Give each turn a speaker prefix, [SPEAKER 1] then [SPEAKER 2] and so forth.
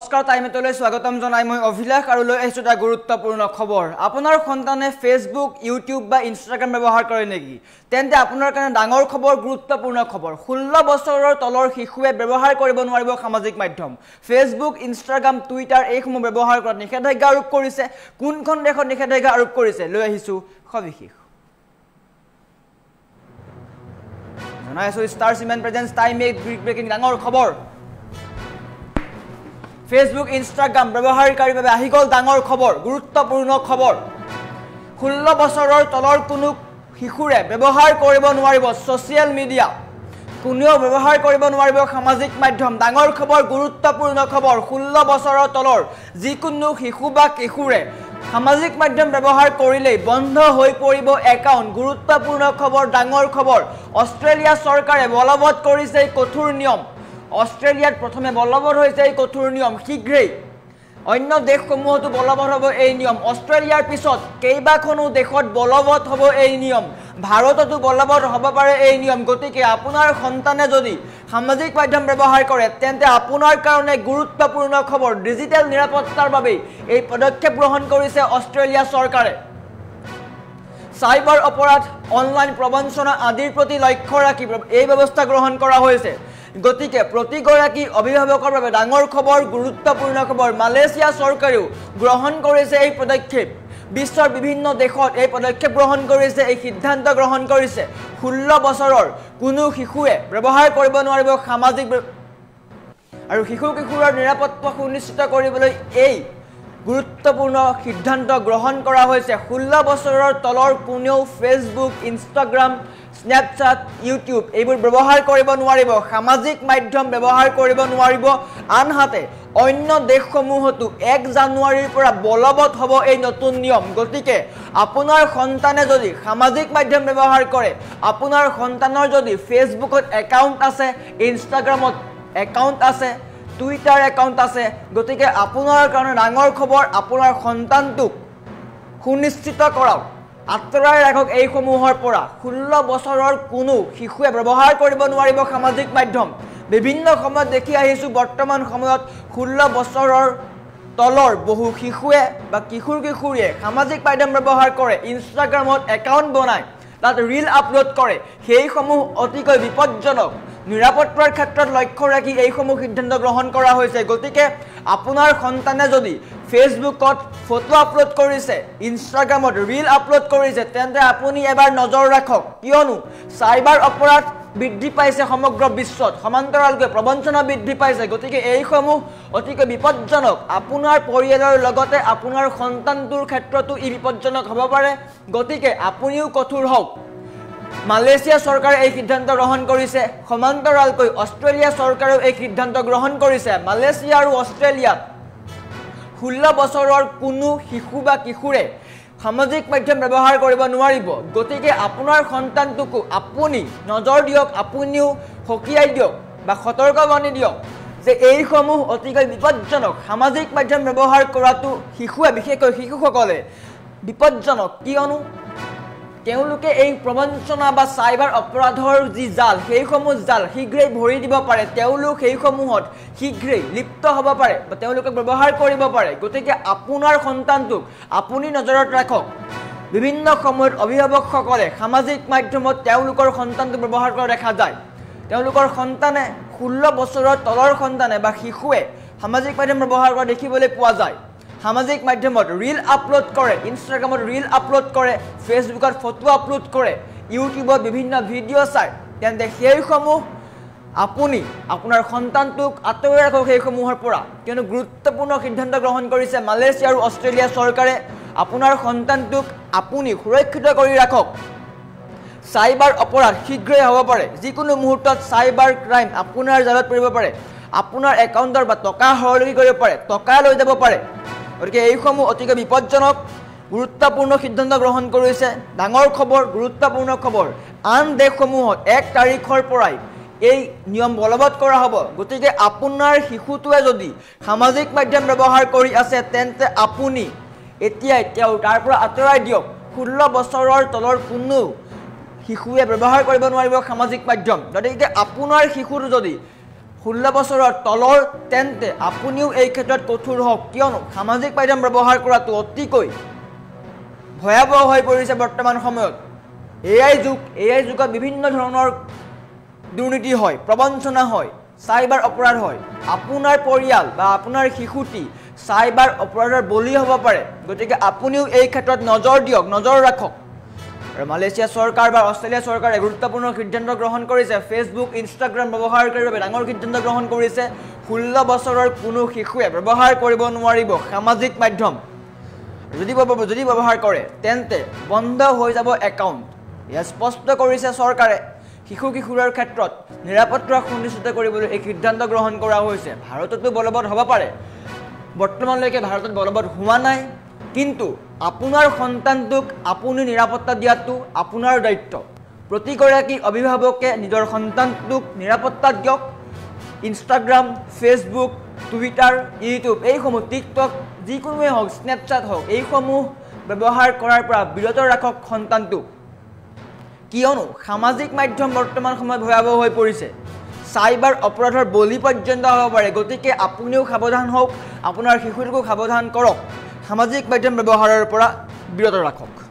[SPEAKER 1] নমস্কাৰ টাইমলৈ স্বাগতম জনাই মই অভিলাষ আৰু লৈ আহিছো এটা গুৰুত্বপূৰ্ণ খবৰ আপোনাৰ সন্তানে ফেসবুক ইউটিউব বা ইনষ্টাগ্ৰাম ব্যৱহাৰ কৰে নেকি তেন্তে আপোনাৰ কাৰণে ডাঙৰ খবৰ গুৰুত্বপূৰ্ণ খবৰ 16 বছৰৰ তলৰ শিশুৱে ব্যৱহাৰ কৰিব নোৱাৰিব সামাজিক মাধ্যম ফেসবুক ইনষ্টাগ্ৰাম টুইটাৰ এইসমূহ ব্যৱহাৰ কৰাত নিষেধাজ্ঞা আৰোপ কৰিছে কোনখন দেশত নিষেধাজ্ঞা আৰোপ কৰিছে লৈ আহিছো সবিশেষ জনাইছো ষ্টাৰ সিমেন্ট প্ৰেজেন্স টাইম এক ব্ৰেকিং ডাঙৰ খবৰ Facebook Instagram ব্যৱহাৰকাৰীৰ বাবে আহি গল ডাঙৰ খবৰ গুৰুত্বপূৰ্ণ খবৰ 16 বছৰৰ তলৰ কোনো শিশুৰে ব্যৱহাৰ কৰিব নোৱাৰিব সোশ্যাল মিডিয়া কোনেও ব্যৱহাৰ কৰিব নোৱাৰিব সামাজিক মাধ্যম ডাঙৰ খবৰ গুৰুত্বপূৰ্ণ খবৰ 16 বছৰৰ তলৰ যিকোনো শিশু বা কিশোৰে সামাজিক মাধ্যম ব্যৱহাৰ কৰিলেই বন্ধ হৈ পৰিব একাউণ্ট গুৰুত্বপূৰ্ণ খবৰ ডাঙৰ খবৰ অষ্ট্ৰেলিয়া চৰকাৰে বলবৎ কৰিছে কঠোৰ নিয়ম অস্ট্রেলিয়াত প্রথমে বলবৎ হয়েছে এই কঠোর নিয়ম শীঘ্রই অন্য দেশসমূহতো বলবৎ হব এই নিয়ম অস্ট্রেলিয়ার পিছত কেইবাখনো দেশত বলবৎ হব এই নিয়ম ভারততো বলবৎ হব পারে এই নিয়ম গতিকে আপনার সন্তানে যদি সামাজিক মাধ্যম ব্যবহার করে তেন্তে আপনার কারণে গুরুত্বপূর্ণ খবর ডিজিটাল নিরাপত্তার বাবে এই পদক্ষেপ গ্রহণ করেছে অস্ট্রেলিয়া সরকারে সাইবার অপরাধ অনলাইন প্রবঞ্চনা আদির প্রতি লক্ষ্য রাখি এই ব্যবস্থা গ্রহণ করা হয়েছে গতিকে প্ৰতিগৰাকী অভিভাৱকৰ বাবে ডাঙৰ খবৰ গুৰুত্বপূৰ্ণ খবৰ মালয়েছিয়া চৰকাৰেও গ্ৰহণ কৰিছে এই পদক্ষেপ বিশ্বৰ বিভিন্ন দেশত এই পদক্ষেপ গ্ৰহণ কৰিছে এই সিদ্ধান্ত গ্ৰহণ কৰিছে 16 বছৰৰ কোনো শিশুৱে ব্যৱহাৰ কৰিব নোৱাৰিব সামাজিক আৰু শিশু কিশোৰৰ নিৰাপত্তা সুনিশ্চিত কৰিবলৈ এই গুৰুত্বপূৰ্ণ সিদ্ধান্ত গ্ৰহণ কৰা হৈছে 16 বছৰৰ তলৰ কোনেও ফেসবুক ইনষ্টাগ্ৰাম স্ন্যাপচ্যাট ইউটিউব এইবোৰ ব্যৱহাৰ কৰিব নোৱাৰিব সামাজিক মাধ্যম ব্যৱহাৰ কৰিব নোৱাৰিব আনহাতে অন্য দেশসমূহতো 1 জানুৱাৰীৰ পৰা বলবৎ হ'ব এই নতুন নিয়ম গতিকে আপোনাৰ সন্তানে যদি সামাজিক মাধ্যম ব্যৱহাৰ কৰে আপোনাৰ সন্তানৰ যদি ফেসবুকত একাউণ্ট আছে ইনষ্টাগ্ৰামত একাউণ্ট আছে টুইটাৰ একাউণ্ট আছে গতিকে আপোনাৰ কাৰণে ডাঙৰ খবৰ আপোনাৰ সন্তানটোক সুনিশ্চিত কৰক আত্ৰাই ৰাখক এই সমূহৰ পৰা 16 বছৰৰ কোনো শিশুৱে ব্যৱহাৰ কৰিব নোৱাৰিব সামাজিক মাধ্যম বিভিন্ন সময়ত দেখি আহিছো বৰ্তমান সময়ত 16 বছৰৰ তলৰ বহু শিশুৱে বা কিশোৰীয়ে সামাজিক মাধ্যম ব্যৱহাৰ কৰে ইনষ্টাগ্ৰামত একাউণ্ট বনায় তাত ৰীল আপলোড কৰে সেইসমূহ অতিকৈ বিপদজনক নিৰাপত্তাৰ ক্ষেত্ৰত লক্ষ্য ৰাখি এইসমূহ সিদ্ধান্ত গ্ৰহণ কৰা হৈছে গতিকে আপোনাৰ সন্তানে যদি ফেসবুকত ফটো আপলোড কৰিছে ইনষ্টাগ্ৰামত ৰীল আপলোড কৰিছে তেন্তে আপুনি এবাৰ নজৰ ৰাখক কিয়নো সাইবাৰ অপৰাধ বৃদ্ধি পাইছে সমগ্ৰ বিশ্বত সমান্তৰালকৈ প্ৰবঞ্চনা বৃদ্ধি পাইছে গতিকে এইসমূহ অতিকৈ বিপদজনক আপোনাৰ পৰিয়ালৰ লগতে আপোনাৰ সন্তানটোৰ ক্ষেত্ৰতো ই বিপদজনক হ'ব পাৰে গতিকে আপুনিও কঠোৰ হওক মালয়েছিয়া চৰকাৰে এই সিদ্ধান্ত গ্ৰহণ কৰিছে সমান্তৰালকৈ অস্ট্ৰেলিয়া চৰকাৰেও এই সিদ্ধান্ত গ্ৰহণ কৰিছে মালয়েছিয়া আৰু অস্ট্ৰেলিয়াত 16 বছৰৰ কোনো শিশু বা কিশোৰে সামাজিক মাধ্যম ব্যৱহাৰ কৰিব নোৱাৰিব গতিকে আপোনাৰ সন্তানটোকো আপুনি নজৰ দিয়ক আপুনিও হকিয়াই দিয়ক বা সতৰ্কবাণী দিয়ক যে এইসমূহ অতিকৈ বিপদজনক সামাজিক মাধ্যম ব্যৱহাৰ কৰাটো শিশুৱে বিশেষকৈ শিশুসকলে বিপদজনক কিয়নো তেওঁলোকে এই প্ৰবঞ্চনা বা সাইবাৰ অপৰাধৰ যি জাল সেইসমূহ জাল শীঘ্ৰেই ভৰি দিব পাৰে তেওঁলোক সেইসমূহত শীঘ্ৰেই লিপ্ত হ'ব পাৰে বা তেওঁলোকে ব্যৱহাৰ কৰিব পাৰে গতিকে আপোনাৰ সন্তানটোক আপুনি নজৰত ৰাখক বিভিন্ন সময়ত অভিভাৱকসকলে সামাজিক মাধ্যমত তেওঁলোকৰ সন্তানটো ব্যৱহাৰ কৰা দেখা যায় তেওঁলোকৰ সন্তানে 16 বছৰৰ তলৰ সন্তানে বা শিশুৱে সামাজিক মাধ্যম ব্যৱহাৰ কৰা দেখিবলৈ পোৱা যায় সামাজিক মাধ্যমত ৰীল আপলোড কৰে ইনষ্টাগ্ৰামত ৰীল আপলোড কৰে ফেসবুকত ফটো আপলোড কৰে ইউটিউবত বিভিন্ন ভিডিঅ' চায় তেন্তে সেইসমূহ আপুনি আপোনাৰ সন্তানটোক আঁতৰাই ৰাখক সেইসমূহৰ পৰা কিয়নো গুৰুত্বপূৰ্ণ সিদ্ধান্ত গ্ৰহণ কৰিছে মালয়েছিয়া আৰু অস্ট্ৰেলিয়া চৰকাৰে আপোনাৰ সন্তানটোক আপুনি সুৰক্ষিত কৰি ৰাখক সাইবাৰ অপৰাধ শীঘ্ৰেই হ'ব পাৰে যিকোনো মুহূৰ্তত সাইবাৰ ক্ৰাইম আপোনাৰ জালত পৰিব পাৰে আপোনাৰ একাউণ্টৰ বা টকা সৰলকি কৰিব পাৰে টকা লৈ যাব পাৰে গতিকে এইসমূহ অতিকৈ বিপদজনক গুৰুত্বপূৰ্ণ সিদ্ধান্ত গ্ৰহণ কৰিছে ডাঙৰ খবৰ গুৰুত্বপূৰ্ণ খবৰ আন দেশসমূহত 1 তাৰিখৰ পৰাই এই নিয়ম বলবৎ কৰা হ'ব গতিকে আপোনাৰ শিশুটোৱে যদি সামাজিক মাধ্যম ব্যৱহাৰ কৰি আছে তেন্তে আপুনি এতিয়াই তাৰ পৰা আঁতৰাই দিয়ক 16 বছৰৰ তলৰ কোনো শিশুৱে ব্যৱহাৰ কৰিব নোৱাৰিব সামাজিক মাধ্যম গতিকে আপোনাৰ শিশুটো যদি 16 বছৰৰ তলৰ তেন্তে আপুনিও এই ক্ষেত্ৰত কঠোৰ হওক কিয়নো সামাজিক মাধ্যম ব্যৱহাৰ কৰাটো অতিকৈ ভয়াবহ হৈ পৰিছে বৰ্তমান সময়ত এআই যুগত বিভিন্ন ধৰণৰ দুৰ্নীতি হয় প্ৰবঞ্চনা হয় সাইবাৰ অপৰাধ হয় আপোনাৰ পৰিয়াল বা আপোনাৰ শিশুটি সাইবাৰ অপৰাধৰ বলি হ'ব পাৰে গতিকে আপুনিও এই ক্ষেত্ৰত নজৰ ৰাখক আৰু মালয়েছিয়া চৰকাৰ বা অষ্ট্ৰেলিয়া চৰকাৰে গুৰুত্বপূৰ্ণ সিদ্ধান্ত গ্ৰহণ কৰিছে ফেচবুক ইনষ্টাগ্ৰাম ব্যৱহাৰকাৰীৰ বাবে ডাঙৰ সিদ্ধান্ত গ্ৰহণ কৰিছে 16 বছৰৰ কোনো শিশুৱে ব্যৱহাৰ কৰিব নোৱাৰিব সামাজিক মাধ্যম যদি ব্যৱহাৰ কৰে তেন্তে বন্ধ হৈ যাব একাউণ্ট ইয়া স্পষ্ট কৰিছে চৰকাৰে শিশুৰৰ ক্ষেত্ৰত নিৰাপত্তা সুনিশ্চিত কৰিবলৈ এই সিদ্ধান্ত গ্ৰহণ কৰা হৈছে ভাৰততো বলবৎ হ'ব পাৰে বৰ্তমানলৈকে ভাৰতত বলবৎ হোৱা নাই কিন্তু আপোনাৰ সন্তানটোক আপুনি নিৰাপত্তা দিয়াটো আপোনাৰ দায়িত্ব প্ৰতিগৰাকী অভিভাৱকে নিজৰ সন্তানটোক নিৰাপত্তা দিয়ক ইনষ্টাগ্ৰাম ফেচবুক টুইটাৰ ইউটিউব এইসমূহ টিকটক যিকোনোৱে হওক স্নেপচাট হওক এইসমূহ ব্যৱহাৰ কৰাৰ পৰা বিৰত ৰাখক সন্তানটোক কিয়নো সামাজিক মাধ্যম বৰ্তমান সময়ত ভয়াবহ হৈ পৰিছে সাইবাৰ অপৰাধৰ বলি পৰ্যন্ত হ'ব পাৰে গতিকে আপুনিও সাৱধান হওক আপোনাৰ শিশুটোকো সাৱধান কৰক সামাজিক মাধ্যম ব্যৱহাৰৰ পৰা বিৰত ৰাখক